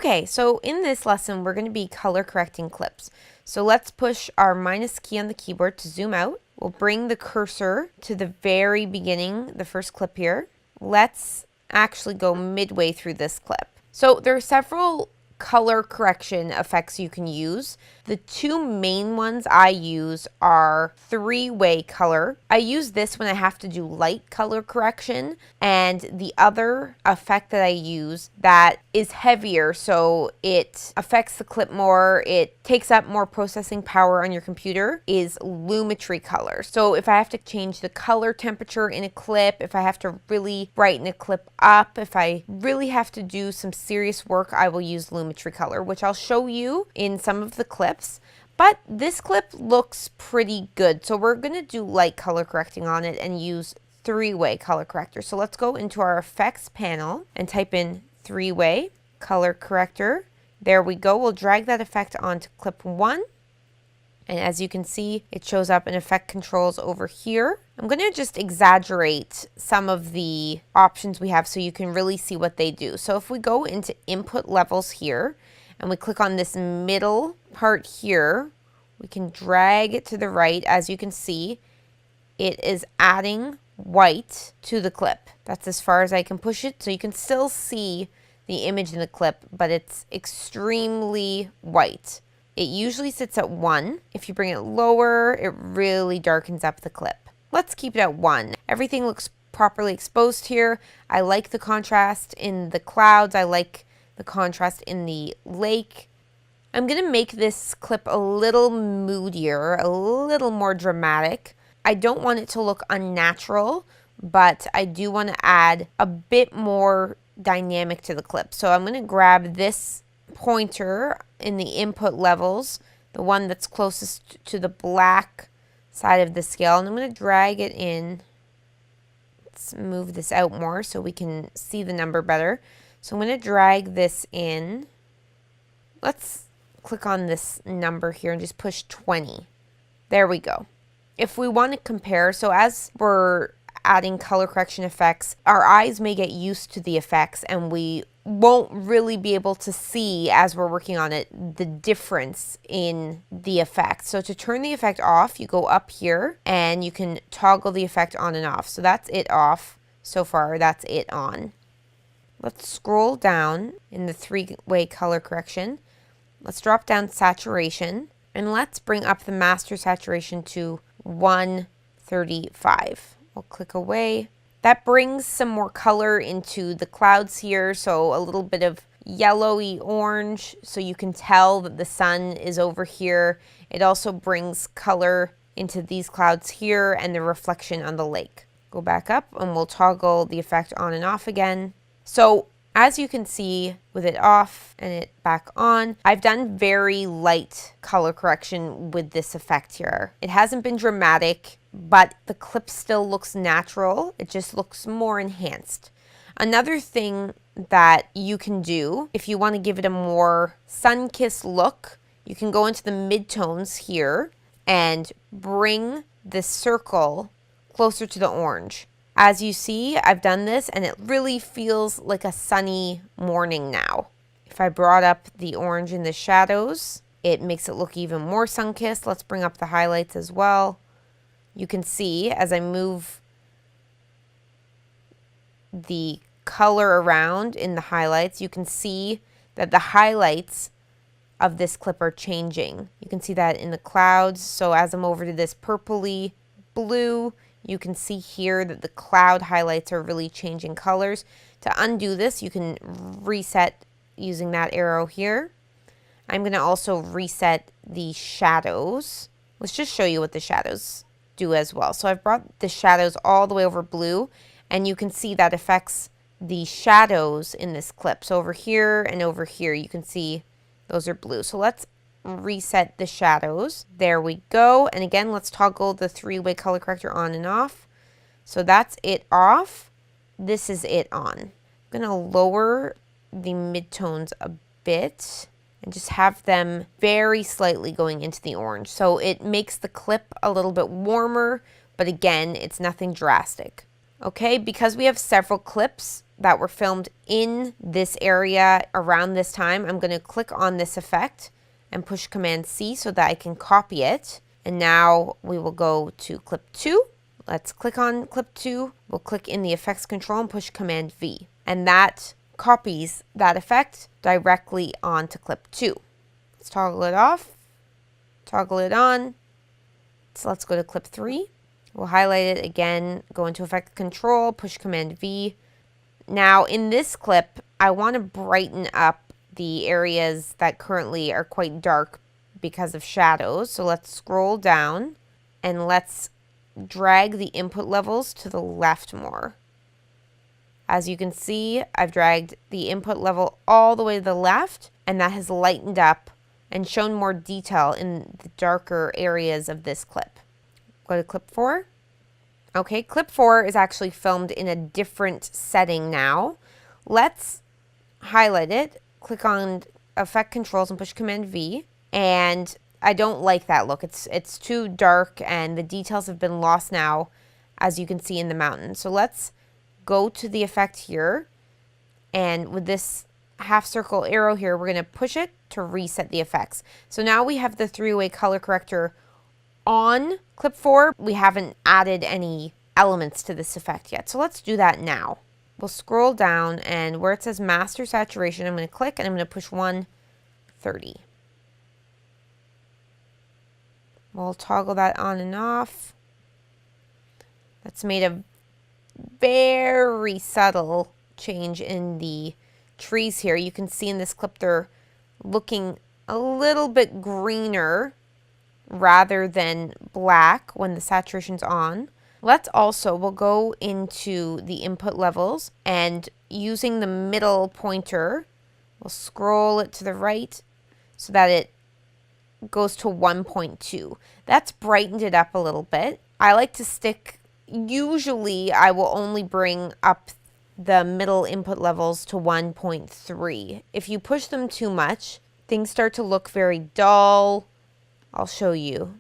Okay, so in this lesson, we're going to be color correcting clips. So let's push our minus key on the keyboard to zoom out. We'll bring the cursor to the very beginning, the first clip here. Let's actually go midway through this clip. So there are several color correction effects you can use. The two main ones I use are three-way color. I use this when I have to do light color correction, and the other effect that I use that is heavier, so it affects the clip more, it takes up more processing power on your computer, is lumetri color. So if I have to change the color temperature in a clip, if I have to really brighten a clip up, if I really have to do some serious work, I will use lumetri color, which I'll show you in some of the clips. But this clip looks pretty good, so we're going to do light color correcting on it and use three-way color corrector. So let's go into our effects panel and type in three-way color corrector. There we go. We'll drag that effect onto clip 1. And as you can see, it shows up in effect controls over here. I'm going to just exaggerate some of the options we have so you can really see what they do. So if we go into input levels here and we click on this middle part here, we can drag it to the right. As you can see, it is adding white to the clip. That's as far as I can push it. So you can still see the image in the clip, but it's extremely white. It usually sits at 1. If you bring it lower, it really darkens up the clip. Let's keep it at 1. Everything looks properly exposed here. I like the contrast in the clouds. I like the contrast in the lake. I'm going to make this clip a little moodier, a little more dramatic. I don't want it to look unnatural, but I do want to add a bit more dynamic to the clip. So I'm going to grab this pointer in the input levels, the one that's closest to the black side of the scale, and I'm going to drag it in. Let's move this out more so we can see the number better. So I'm going to drag this in. Let's click on this number here and just push 20. There we go. If we want to compare, so as we're adding color correction effects, our eyes may get used to the effects and we won't really be able to see as we're working on it the difference in the effect. So to turn the effect off, you go up here and you can toggle the effect on and off. So that's it off so far, that's it on. Let's scroll down in the three-way color correction. Let's drop down saturation and let's bring up the master saturation to 135. We'll click away. That brings some more color into the clouds here, so a little bit of yellowy orange so you can tell that the sun is over here. It also brings color into these clouds here and the reflection on the lake. Go back up and we'll toggle the effect on and off again. So as you can see with it off and it back on, I've done very light color correction with this effect here. It hasn't been dramatic, but the clip still looks natural. It just looks more enhanced. Another thing that you can do if you want to give it a more sun-kissed look, you can go into the midtones here and bring the circle closer to the orange. As you see, I've done this and it really feels like a sunny morning now. If I brought up the orange in the shadows, it makes it look even more sun-kissed. Let's bring up the highlights as well. You can see as I move the color around in the highlights, you can see that the highlights of this clip are changing. You can see that in the clouds. So as I'm over to this purpley blue, you can see here that the cloud highlights are really changing colors. To undo this, you can reset using that arrow here. I'm going to also reset the shadows. Let's just show you what the shadows do as well. So I've brought the shadows all the way over blue, and you can see that affects the shadows in this clip. So over here and over here, you can see those are blue. So let's reset the shadows. There we go. And again, let's toggle the three-way color corrector on and off. So that's it off. This is it on. I'm going to lower the midtones a bit and just have them very slightly going into the orange. So it makes the clip a little bit warmer, but again, it's nothing drastic. Okay, because we have several clips, that were filmed in this area around this time, I'm going to click on this effect and push Command C so that I can copy it. And now we will go to clip 2. Let's click on clip 2. We'll click in the effects control and push Command V. And that copies that effect directly onto clip 2. Let's toggle it off, toggle it on. So let's go to clip 3. We'll highlight it again, go into effect control, push Command V. Now in this clip, I want to brighten up the areas that currently are quite dark because of shadows. So let's scroll down and let's drag the input levels to the left more. As you can see, I've dragged the input level all the way to the left, and that has lightened up and shown more detail in the darker areas of this clip. Go to clip 4. Okay, clip 4 is actually filmed in a different setting now. Let's highlight it, click on effect controls and push Command V. And I don't like that look. It's too dark and the details have been lost now, as you can see in the mountain. So let's go to the effect here. And with this half circle arrow here, we're going to push it to reset the effects. So now we have the 3-way color corrector on clip 4. We haven't added any elements to this effect yet. So let's do that now. We'll scroll down and where it says master saturation, I'm going to click and I'm going to push 130. We'll toggle that on and off. That's made a very subtle change in the trees here. You can see in this clip they're looking a little bit greener rather than black when the saturation's on. We'll go into the input levels and using the middle pointer, we'll scroll it to the right so that it goes to 1.2. That's brightened it up a little bit. I like to stick, usually I will only bring up the middle input levels to 1.3. If you push them too much, things start to look very dull. I'll show you.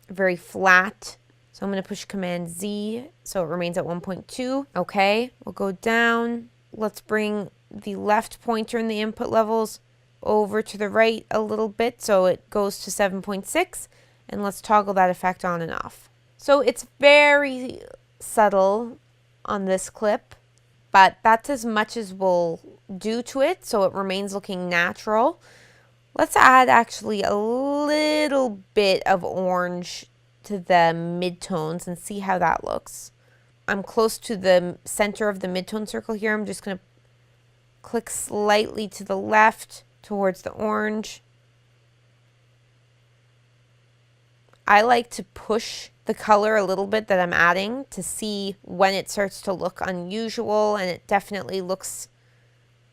Very flat. So I'm going to push Command Z so it remains at 1.2. Okay, we'll go down. Let's bring the left pointer in the input levels over to the right a little bit so it goes to 7.6. And let's toggle that effect on and off. So it's very subtle on this clip, but that's as much as we'll do to it so it remains looking natural. Let's add actually a little bit of orange to the midtones and see how that looks. I'm close to the center of the midtone circle here. I'm just going to click slightly to the left towards the orange. I like to push the color a little bit that I'm adding to see when it starts to look unusual, and it definitely looks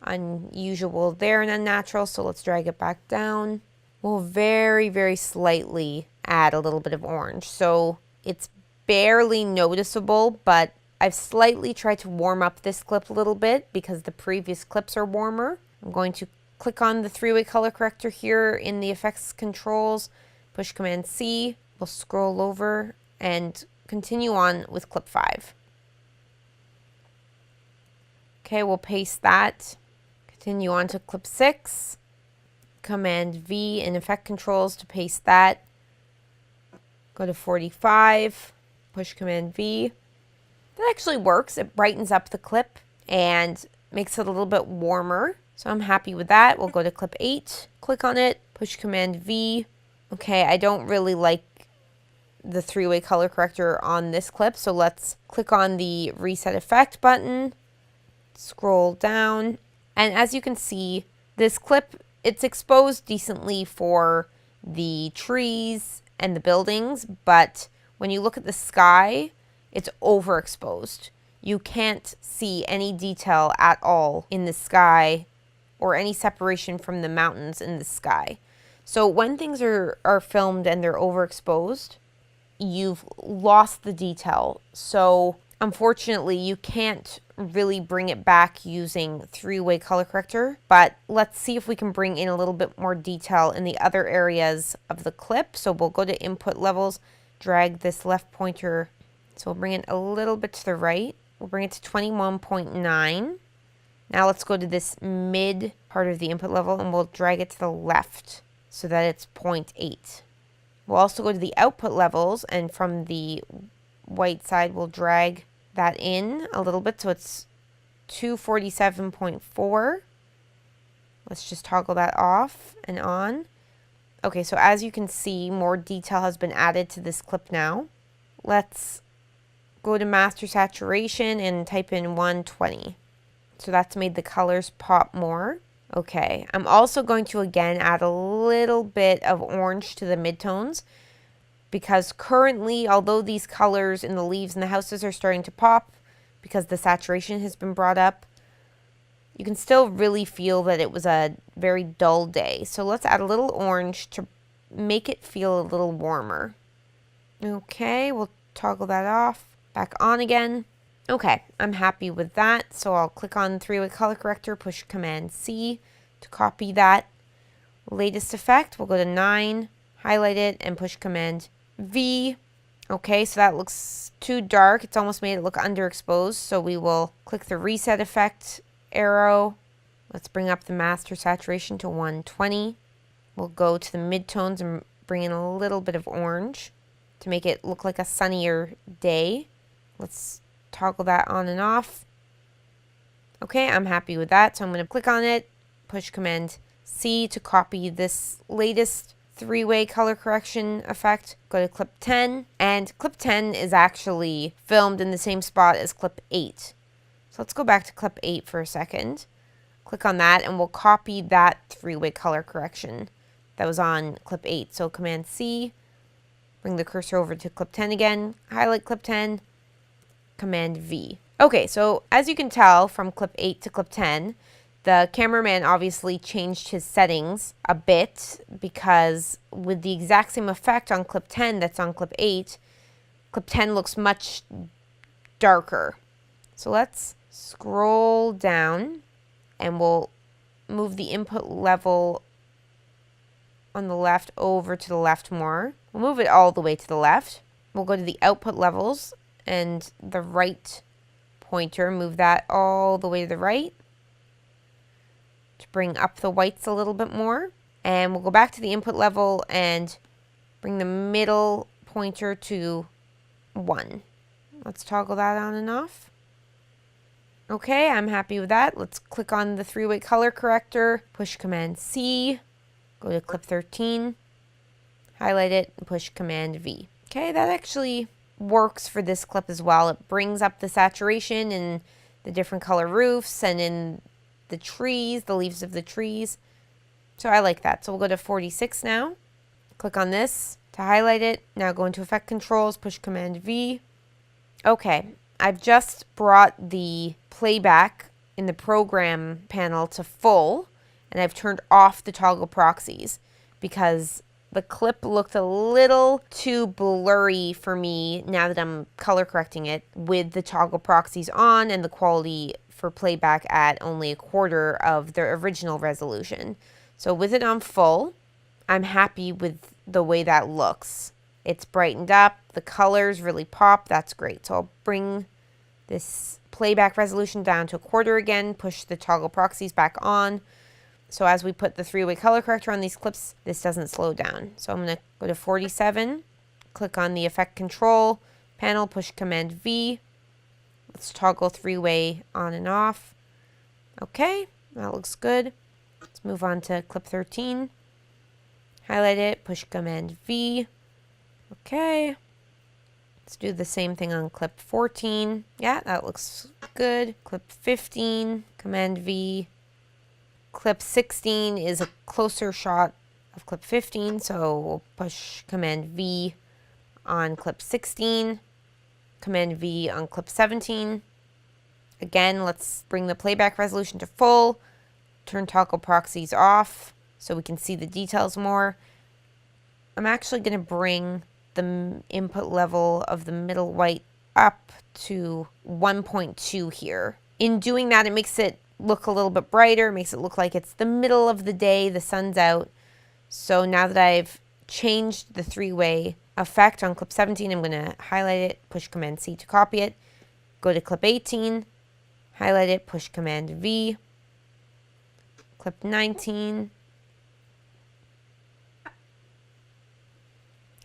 unusual there and unnatural, so let's drag it back down. We'll very, very slightly add a little bit of orange. So it's barely noticeable, but I've slightly tried to warm up this clip a little bit because the previous clips are warmer. I'm going to click on the 3-way color corrector here in the effects controls, push Command C, we'll scroll over and continue on with clip 5. Okay, we'll paste that. Continue on to clip 6. Command V in effect controls to paste that. Go to 45, push Command V. That actually works. It brightens up the clip and makes it a little bit warmer. So I'm happy with that. We'll go to clip 8, click on it, push Command V. Okay, I don't really like the 3-way color corrector on this clip, so let's click on the reset effect button, scroll down, and as you can see, this clip, it's exposed decently for the trees and the buildings, but when you look at the sky, it's overexposed. You can't see any detail at all in the sky or any separation from the mountains in the sky. So when things are filmed and they're overexposed, you've lost the detail. So unfortunately, you can't really bring it back using 3-way color corrector, but let's see if we can bring in a little bit more detail in the other areas of the clip. So we'll go to input levels, drag this left pointer. So we'll bring it a little bit to the right. We'll bring it to 21.9. Now let's go to this mid part of the input level and we'll drag it to the left so that it's 0.8. We'll also go to the output levels, and from the white side we'll drag that in a little bit so it's 247.4. Let's just toggle that off and on. Okay, so as you can see, more detail has been added to this clip now. Let's go to master saturation and type in 120. So that's made the colors pop more. Okay, I'm also going to again add a little bit of orange to the midtones, because currently, although these colors in the leaves and the houses are starting to pop because the saturation has been brought up, you can still really feel that it was a very dull day. So let's add a little orange to make it feel a little warmer. Okay, we'll toggle that off, back on again. Okay, I'm happy with that. So I'll click on three-way color corrector, push Command C to copy that latest effect. We'll go to 9, highlight it, and push Command V. Okay, so that looks too dark. It's almost made it look underexposed. So we will click the reset effect arrow. Let's bring up the master saturation to 120. We'll go to the midtones and bring in a little bit of orange to make it look like a sunnier day. Let's toggle that on and off. Okay, I'm happy with that. So I'm going to click on it, push Command C to copy this latest three-way color correction effect. Go to clip 10, and clip 10 is actually filmed in the same spot as clip 8. So let's go back to clip 8 for a second. Click on that and we'll copy that three-way color correction that was on clip 8. So Command C, bring the cursor over to clip 10 again, highlight clip 10, Command V. Okay, so as you can tell from clip 8 to clip 10, the cameraman obviously changed his settings a bit, because with the exact same effect on clip 10 that's on clip 8, clip 10 looks much darker. So let's scroll down and we'll move the input level on the left over to the left more. We'll move it all the way to the left. We'll go to the output levels and the right pointer, move that all the way to the right to bring up the whites a little bit more. And we'll go back to the input level and bring the middle pointer to 1. Let's toggle that on and off. Okay, I'm happy with that. Let's click on the three-way color corrector, push Command C, go to clip 13, highlight it, and push Command V. Okay, that actually works for this clip as well. It brings up the saturation in the different color roofs and in the trees, the leaves of the trees. So I like that. So we'll go to 46 now. Click on this to highlight it. Now go into Effect Controls, push Command V. Okay, I've just brought the playback in the program panel to full, and I've turned off the toggle proxies because the clip looked a little too blurry for me now that I'm color correcting it with the toggle proxies on and the quality for playback at only a quarter of the original resolution. So with it on full, I'm happy with the way that looks. It's brightened up, the colors really pop, that's great. So I'll bring this playback resolution down to a quarter again, push the toggle proxies back on. So as we put the three-way color corrector on these clips, this doesn't slow down. So I'm going to go to 47, click on the Effect Control panel, push Command V. Let's toggle three-way on and off. Okay, that looks good. Let's move on to clip 13. Highlight it, push Command V. Okay. Let's do the same thing on clip 14. Yeah, that looks good. Clip 15, Command V. Clip 16 is a closer shot of clip 15, so we'll push Command V on clip 16, Command V on clip 17. Again, let's bring the playback resolution to full, turn toggle proxies off so we can see the details more. I'm actually going to bring the input level of the middle white up to 1.2 here. In doing that, it makes it look a little bit brighter, makes it look like it's the middle of the day, the sun's out. So now that I've changed the three-way effect on clip 17, I'm going to highlight it, push Command C to copy it, Go to clip 18, highlight it, push Command V. Clip 19,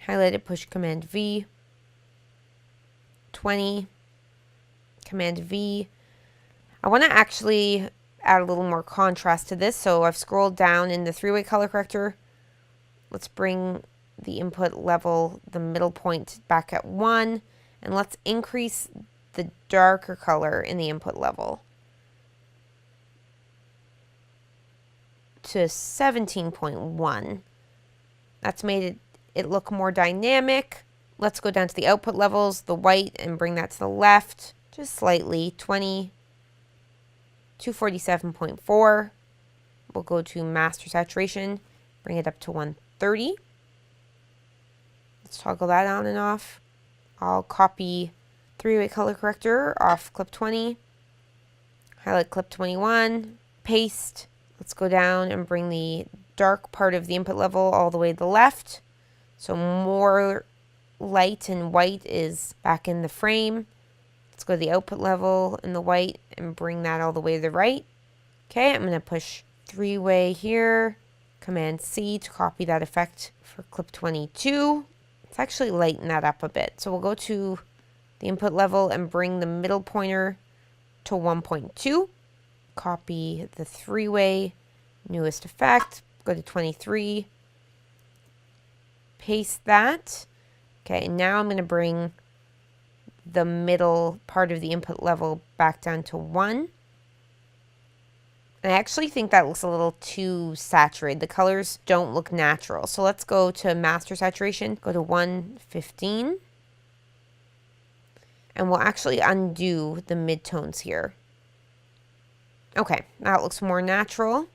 highlight it, push Command V. 20, Command V. I want to actually add a little more contrast to this, so I've scrolled down in the three-way color corrector. Let's bring the input level, the middle point, back at 1, and let's increase the darker color in the input level to 17.1. That's made it look more dynamic. Let's go down to the output levels, the white, and bring that to the left just slightly, 20, 247.4. We'll go to master saturation, bring it up to 130. Let's toggle that on and off. I'll copy three-way color corrector off clip 20, highlight clip 21, paste. Let's go down and bring the dark part of the input level all the way to the left. So more light and white is back in the frame. Let's go to the output level in the white and bring that all the way to the right. Okay, I'm going to push three-way here, Command C to copy that effect for clip 22. Let's actually lighten that up a bit. So we'll go to the input level and bring the middle pointer to 1.2. Copy the three-way newest effect, go to 23, paste that. Okay, now I'm going to bring the middle part of the input level back down to 1. And I actually think that looks a little too saturated. The colors don't look natural. So let's go to master saturation, go to 115. And we'll actually undo the midtones here. Okay, that looks more natural.